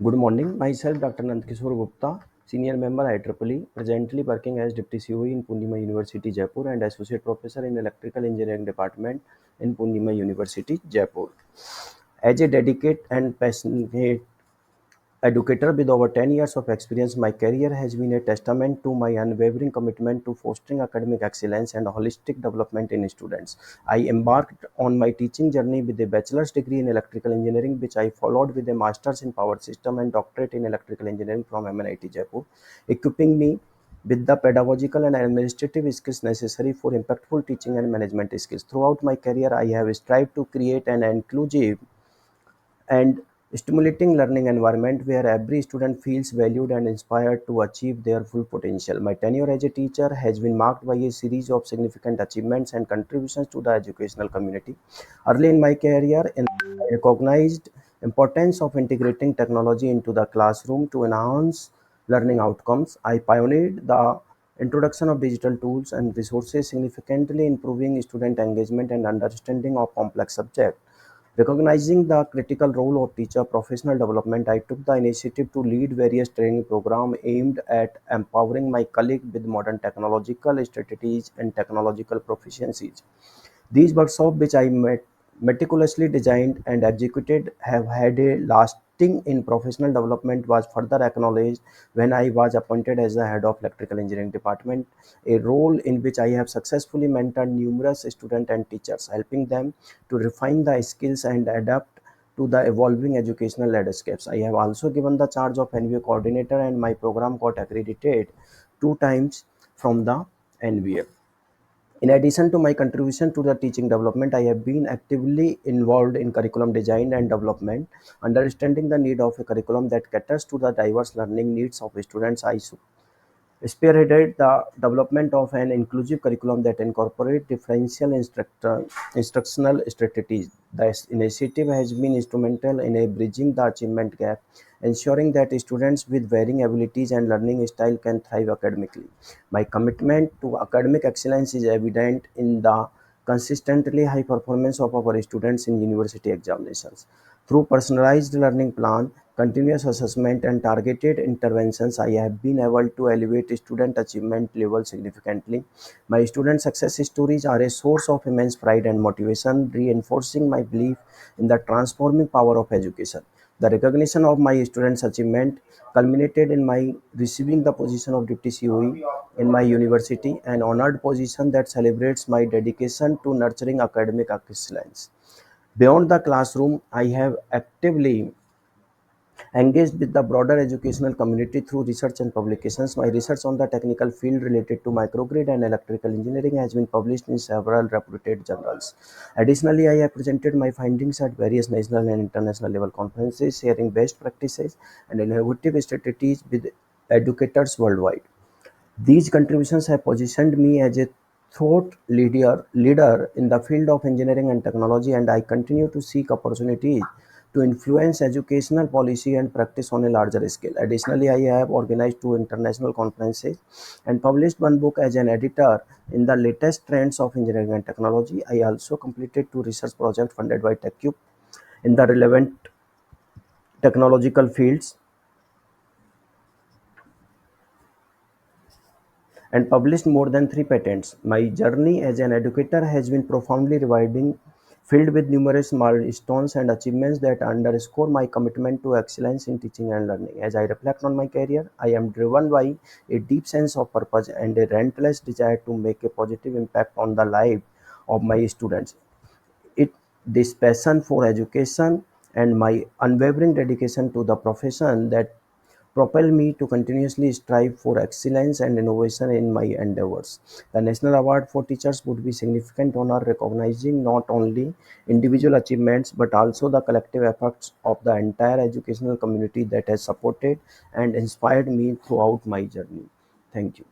Good morning. Myself, Dr. Nandkishore Gupta, Senior Member IEEE, presently working as Deputy COE in Purnima University, Jaipur, and Associate Professor in Electrical Engineering Department in Purnima University, Jaipur. As a dedicated and passionate educator with over 10 years of experience, my career has been a testament to my unwavering commitment to fostering academic excellence and holistic development in students. I embarked on my teaching journey with a bachelor's degree in electrical engineering, which I followed with a master's in power system and doctorate in electrical engineering from MNIT Jaipur, equipping me with the pedagogical and administrative skills necessary for impactful teaching and management skills. Throughout my career, I have strived to create an inclusive and stimulating learning environment where every student feels valued and inspired to achieve their full potential. My tenure as a teacher has been marked by a series of significant achievements and contributions to the educational community. Early in my career, I recognized importance of integrating technology into the classroom to enhance learning outcomes. I pioneered the introduction of digital tools and resources, significantly improving student engagement and understanding of complex subjects. Recognizing the critical role of teacher professional development, I took the initiative to lead various training programs aimed at empowering my colleagues with modern technological strategies and technological proficiencies. These workshops, which I meticulously designed and executed, have had a lasting in professional development was further acknowledged when I was appointed as the head of electrical engineering department, a role in which I have successfully mentored numerous students and teachers, helping them to refine the skills and adapt to the evolving educational landscapes. I have also given the charge of NVA coordinator, and my program got accredited 2 times from the NVA. In addition to my contribution to the teaching development, I have been actively involved in curriculum design and development, understanding the need of a curriculum that caters to the diverse learning needs of students. I spearheaded the development of an inclusive curriculum that incorporates differential instructional strategies. This initiative has been instrumental in bridging the achievement gap, ensuring that students with varying abilities and learning style can thrive academically. My commitment to academic excellence is evident in the consistently high performance of our students in university examinations. Through personalized learning plan, continuous assessment, and targeted interventions, I have been able to elevate student achievement level significantly. My student success stories are a source of immense pride and motivation, reinforcing my belief in the transforming power of education. The recognition of my students' achievement culminated in my receiving the position of Deputy COE in my university, an honored position that celebrates my dedication to nurturing academic excellence. Beyond the classroom, I have actively engaged with the broader educational community through research and publications. My research on the technical field related to microgrid and electrical engineering has been published in several reputed journals. Additionally, I have presented my findings at various national and international level conferences, sharing best practices and innovative strategies with educators worldwide. These contributions have positioned me as a thought leader in the field of engineering and technology, and I continue to seek opportunities to influence educational policy and practice on a larger scale. Additionally, I have organized 2 international conferences and published one book as an editor in the latest trends of engineering and technology. I also completed 2 research projects funded by TechCube in the relevant technological fields and published more than 3 patents. My journey as an educator has been profoundly rewarding, filled with numerous milestones and achievements that underscore my commitment to excellence in teaching and learning. As I reflect on my career, I am driven by a deep sense of purpose and a relentless desire to make a positive impact on the life of my students. It this passion for education and my unwavering dedication to the profession that propel me to continuously strive for excellence and innovation in my endeavors. The National Award for Teachers would be significant honor recognizing not only individual achievements but also the collective efforts of the entire educational community that has supported and inspired me throughout my journey. Thank you.